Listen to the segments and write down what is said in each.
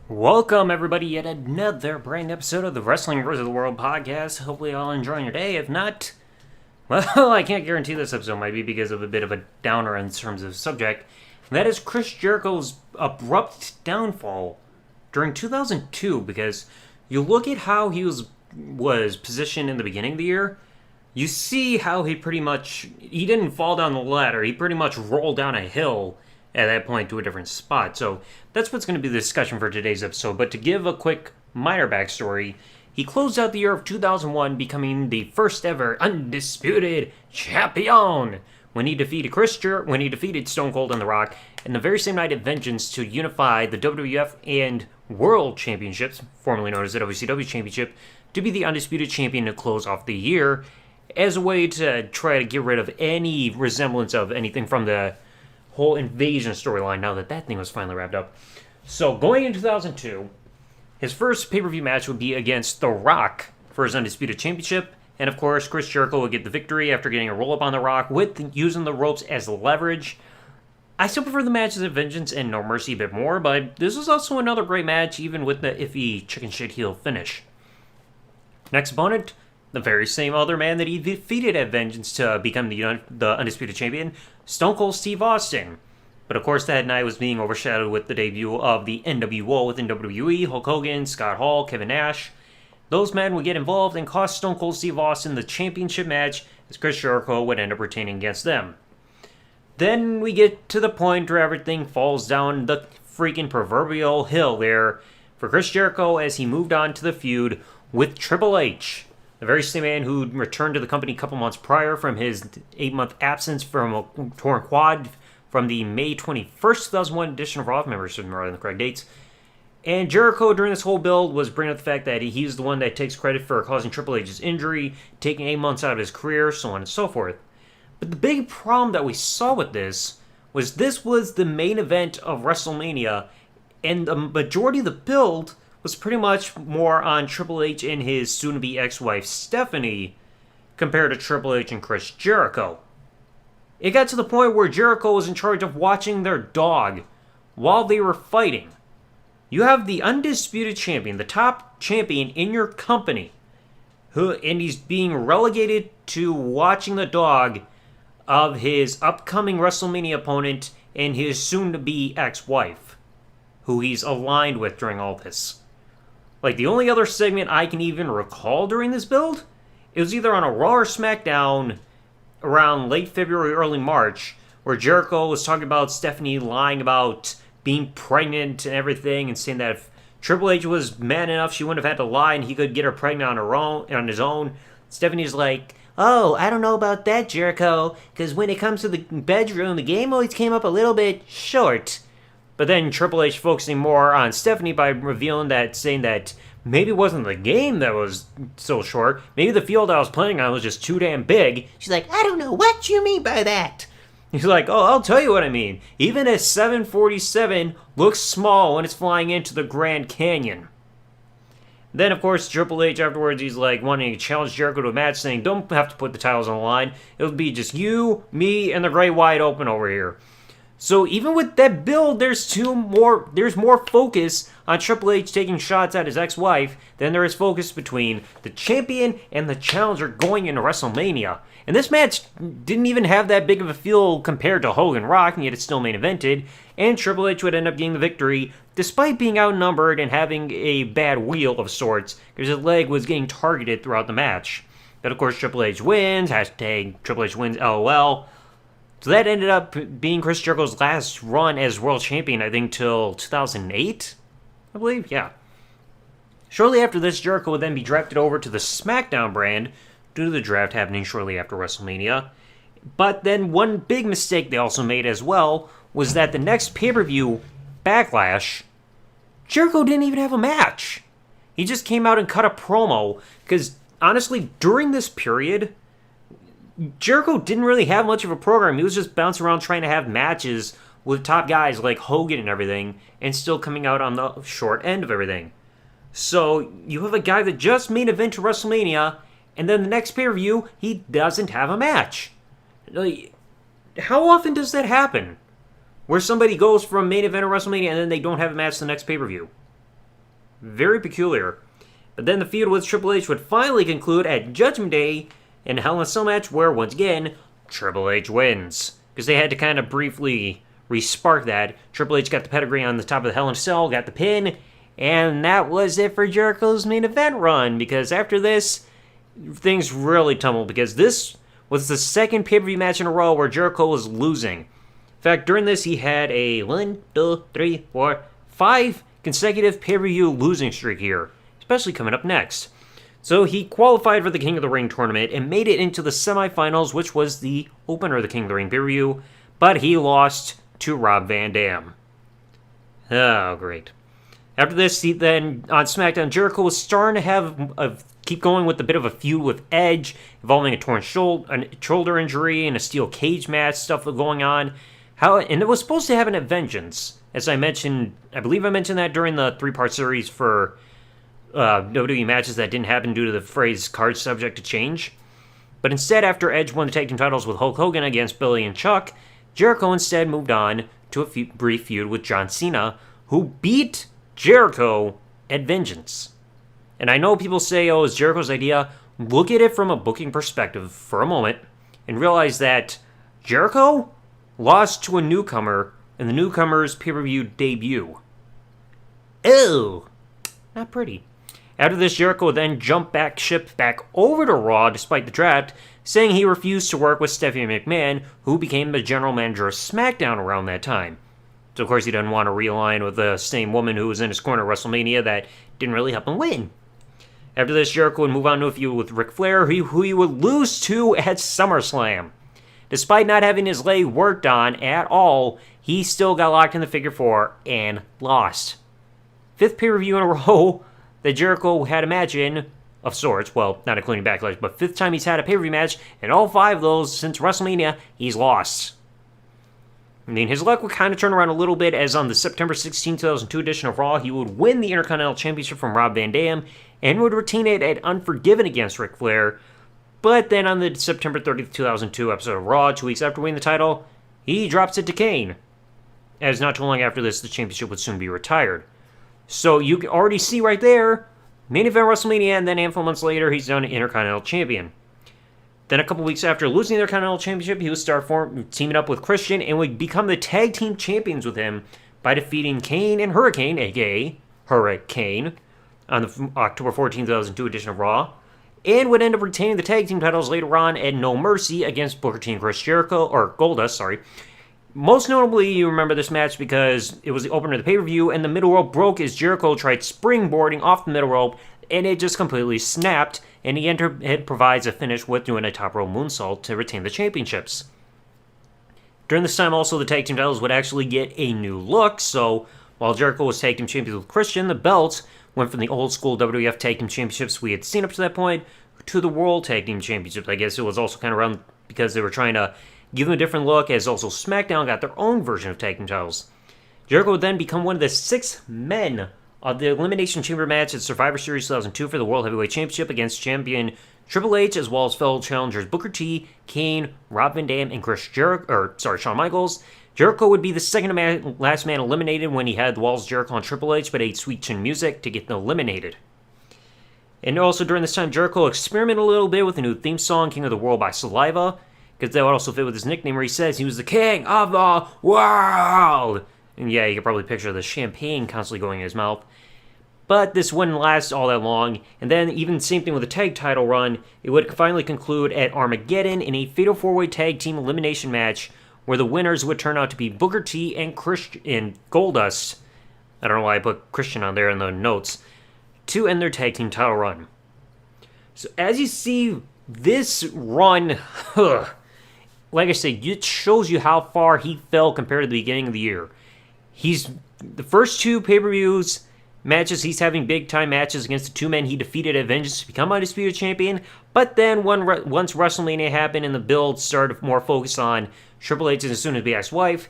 Welcome, everybody, yet another brand new episode of the Wrestling vs. the World podcast. Hopefully, you're all enjoying your day. If not, well, I can't guarantee this episode might be because of a bit of a downer in terms of subject. That is Chris Jericho's abrupt downfall during 2002, because you look at how he was positioned in the beginning of the year, you see how he didn't fall down the ladder, he pretty much rolled down a hill at that point to a different spot. So that's what's going to be the discussion for today's episode. But to give a quick minor backstory, he closed out the year of 2001 becoming the first ever Undisputed Champion when he defeated Stone Cold and The Rock, and the very same night at Vengeance to unify the WWF and World Championships, formerly known as the WCW Championship, to be the Undisputed Champion to close off the year as a way to try to get rid of any resemblance of anything from the whole invasion storyline now that thing was finally wrapped up. So going into 2002, his first pay-per-view match would be against The Rock for his Undisputed Championship, and of course Chris Jericho would get the victory after getting a roll-up on The Rock with using the ropes as leverage. I still prefer the matches at Vengeance and No Mercy a bit more, but this was also another great match even with the iffy chicken shit heel finish. Next opponent, the very same other man that he defeated at Vengeance to become the Undisputed Champion, Stone Cold Steve Austin. But of course that night was being overshadowed with the debut of the NWO within WWE, Hulk Hogan, Scott Hall, Kevin Nash. Those men would get involved and cost Stone Cold Steve Austin the championship match, as Chris Jericho would end up retaining against them. Then we get to the point where everything falls down the freaking proverbial hill there for Chris Jericho as he moved on to the feud with Triple H. The very same man who returned to the company a couple months prior from his 8-month absence from a torn quad from the May 21st, 2001 edition of Raw, if I remember the correct dates. And Jericho, during this whole build, was bringing up the fact that he's the one that takes credit for causing Triple H's injury, taking 8 months out of his career, so on and so forth. But the big problem that we saw with this was the main event of WrestleMania, and the majority of the build was pretty much more on Triple H and his soon-to-be ex-wife Stephanie compared to Triple H and Chris Jericho. It got to the point where Jericho was in charge of watching their dog while they were fighting. You have the Undisputed Champion, the top champion in your company, and he's being relegated to watching the dog of his upcoming WrestleMania opponent and his soon-to-be ex-wife, who he's aligned with during all this. Like, the only other segment I can even recall during this build, it was either on a Raw or SmackDown around late February, early March, where Jericho was talking about Stephanie lying about being pregnant and everything, and saying that if Triple H was man enough, she wouldn't have had to lie and he could get her pregnant on his own. Stephanie's like, "Oh, I don't know about that, Jericho, because when it comes to the bedroom, the game always came up a little bit short." But then Triple H focusing more on Stephanie by saying that maybe it wasn't the game that was so short, maybe the field I was playing on was just too damn big. She's like, "I don't know what you mean by that." He's like, "Oh, I'll tell you what I mean. Even a 747 looks small when it's flying into the Grand Canyon." Then, of course, Triple H afterwards, he's like wanting to challenge Jericho to a match, saying, "Don't have to put the titles on the line. It'll be just you, me, and the Great Wide Open over here." So even with that build, there's more focus on Triple H taking shots at his ex-wife than there is focus between the champion and the challenger going into WrestleMania. And this match didn't even have that big of a feel compared to Hogan Rock, and yet it's still main evented, and Triple H would end up getting the victory despite being outnumbered and having a bad wheel of sorts, because his leg was getting targeted throughout the match. But of course Triple H wins, hashtag Triple H wins LOL. So that ended up being Chris Jericho's last run as world champion, I think, till 2008, I believe, yeah. Shortly after this, Jericho would then be drafted over to the SmackDown brand due to the draft happening shortly after WrestleMania. But then one big mistake they also made as well was that the next pay-per-view, Backlash, Jericho didn't even have a match. He just came out and cut a promo, because honestly, during this period, Jericho didn't really have much of a program. He was just bouncing around trying to have matches with top guys like Hogan and everything, and still coming out on the short end of everything. So you have a guy that just main event to WrestleMania, and then the next pay-per-view, he doesn't have a match. Like, how often does that happen? Where somebody goes from main event of WrestleMania and then they don't have a match the next pay-per-view? Very peculiar. But then the feud with Triple H would finally conclude at Judgment Day in a Hell in a Cell match where, once again, Triple H wins. Because they had to kind of briefly re-spark that. Triple H got the pedigree on the top of the Hell in a Cell, got the pin, and that was it for Jericho's main event run. Because after this, things really tumbled. Because this was the second pay-per-view match in a row where Jericho was losing. In fact, during this, he had a 5 consecutive pay-per-view losing streak here, especially coming up next. So he qualified for the King of the Ring tournament and made it into the semifinals, which was the opener of the King of the Ring pay-per-view, but he lost to Rob Van Dam. Oh, great. After this, he then, on SmackDown, Jericho was starting to keep going with a bit of a feud with Edge, involving a torn shoulder injury and a steel cage match, stuff going on. And it was supposed to happen at Vengeance. As I mentioned, I believe I mentioned that during the 3-part series for WWE matches that didn't happen due to the phrase card subject to change. But instead, after Edge won the tag team titles with Hulk Hogan against Billy and Chuck, Jericho instead moved on to a brief feud with John Cena, who beat Jericho at Vengeance. And I know people say, oh, it's Jericho's idea. Look at it from a booking perspective for a moment and realize that Jericho lost to a newcomer in the newcomer's pay-per-view debut. Ew. Not pretty. After this, Jericho then shipped back over to Raw despite the draft, saying he refused to work with Stephanie McMahon, who became the general manager of SmackDown around that time. So, of course, he didn't want to realign with the same woman who was in his corner at WrestleMania that didn't really help him win. After this, Jericho would move on to a feud with Ric Flair, who he would lose to at SummerSlam. Despite not having his leg worked on at all, he still got locked in the figure 4 and lost. 5th pay-per-view in a row that Jericho had a match in, of sorts, well, not including Backlash, but 5th time he's had a pay-per-view match, and all 5 of those since WrestleMania, he's lost. I mean, his luck would kind of turn around a little bit, as on the September 16, 2002 edition of Raw, he would win the Intercontinental Championship from Rob Van Dam, and would retain it at Unforgiven against Ric Flair. But then on the September 30th, 2002 episode of Raw, 2 weeks after winning the title, he drops it to Kane. As not too long after this, the championship would soon be retired. So you can already see right there, main event WrestleMania, and then a handful of months later, he's done Intercontinental Champion. Then a couple weeks after losing the Intercontinental Championship, he would start teaming up with Christian and would become the tag team champions with him by defeating Kane and Hurricane, a.k.a. Hurricane, on the October 14, 2002 edition of Raw, and would end up retaining the tag team titles later on at No Mercy against Booker T and Chris Jericho, or Goldust, sorry. Most notably, you remember this match because it was the opener of the pay-per-view, and the middle rope broke as Jericho tried springboarding off the middle rope, and it just completely snapped, and it provides a finish with doing a top rope moonsault to retain the championships. During this time, also, the tag team titles would actually get a new look, so while Jericho was tag team champions with Christian, the belts went from the old school WWF tag team championships we had seen up to that point to the World Tag Team Championships. I guess it was also kind of around because they were trying to give them a different look, as also SmackDown got their own version of tag team titles. Jericho would then become one of the 6 men of the Elimination Chamber match at Survivor Series 2002 for the World Heavyweight Championship against champion Triple H, as well as fellow challengers Booker T, Kane, Rob Van Dam, and Shawn Michaels. Jericho would be the second last man eliminated when he had the Walls of Jericho on Triple H, but ate Sweet Chin Music to get eliminated. And also during this time, Jericho experimented a little bit with a new theme song, King of the World by Saliva, because that would also fit with his nickname where he says he was the king of the world. And yeah, you can probably picture the champagne constantly going in his mouth. But this wouldn't last all that long, and then even same thing with the tag title run, it would finally conclude at Armageddon in a Fatal 4-Way Tag Team Elimination match where the winners would turn out to be Booker T and Goldust. I don't know why I put Christian on there in the notes, to end their tag team title run. So as you see, this run, like I said, it shows you how far he fell compared to the beginning of the year. He's the first 2 pay-per-views matches, he's having big-time matches against the 2 men he defeated at Vengeance to become Undisputed Champion, but then once WrestleMania happened and the build started more focused on Triple H and his soon-to-be ex-wife,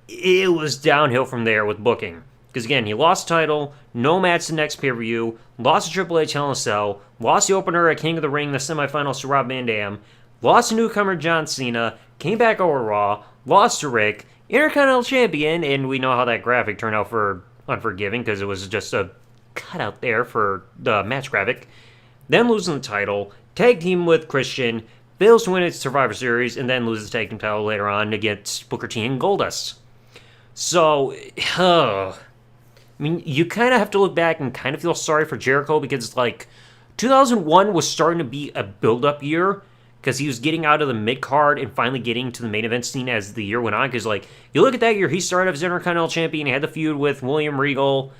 it was downhill from there with booking. Because again, he lost the title, no match the next pay-per-view, lost to Triple H Hell in a Cell, lost the opener at King of the Ring, the semifinals to Rob Van Dam, lost to newcomer John Cena, came back over Raw, lost to Rick, Intercontinental Champion, and we know how that graphic turned out for Unforgiven, because it was just a cutout there for the match graphic. Then losing the title, tag team with Christian, fails to win its Survivor Series, and then loses the tag team title later on against Booker T and Goldust. So, I mean, you kind of have to look back and kind of feel sorry for Jericho because, like, 2001 was starting to be a build-up year because he was getting out of the mid-card and finally getting to the main event scene as the year went on. Because, like, you look at that year, he started as Intercontinental Champion, he had the feud with William Regal,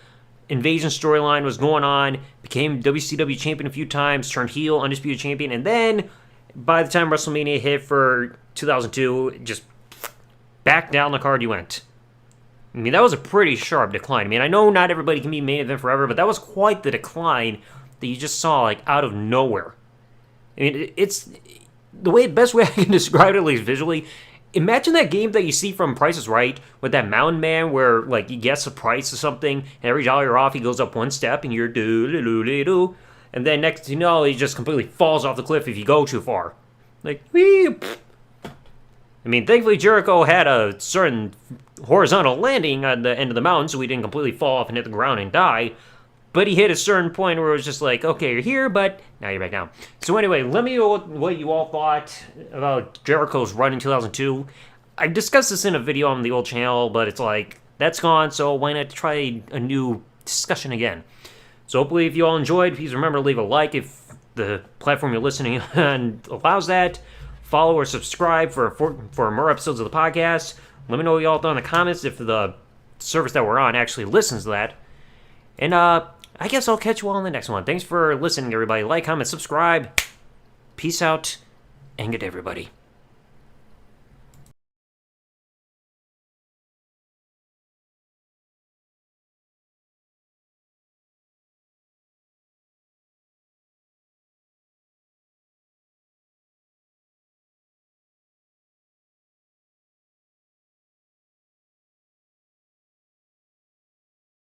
Invasion storyline was going on, became WCW Champion a few times, turned heel, Undisputed Champion, and then by the time WrestleMania hit for 2002, just back down the card you went. I mean, that was a pretty sharp decline. I mean, I know not everybody can be main event forever, but that was quite the decline that you just saw, like, out of nowhere. I mean, it's the best way I can describe it, at least visually. Imagine that game that you see from Price is Right with that mountain man where, like, you guess the price of something, and every dollar you're off, he goes up one step, and you're do-do-do-do-do. And then next thing you know, he just completely falls off the cliff if you go too far. Like, whee! I mean, thankfully Jericho had a certain horizontal landing on the end of the mountain, so he didn't completely fall off and hit the ground and die. But he hit a certain point where it was just like, okay, you're here, but now you're back down. So anyway, let me know what you all thought about Jericho's run in 2002. I discussed this in a video on the old channel, but it's like, that's gone, so why not try a new discussion again? So hopefully if you all enjoyed, please remember to leave a like if the platform you're listening on allows that. Follow or subscribe for more episodes of the podcast. Let me know what you all thought in the comments if the service that we're on actually listens to that. And I guess I'll catch you all in the next one. Thanks for listening, everybody. Like, comment, subscribe. Peace out, and good day, everybody.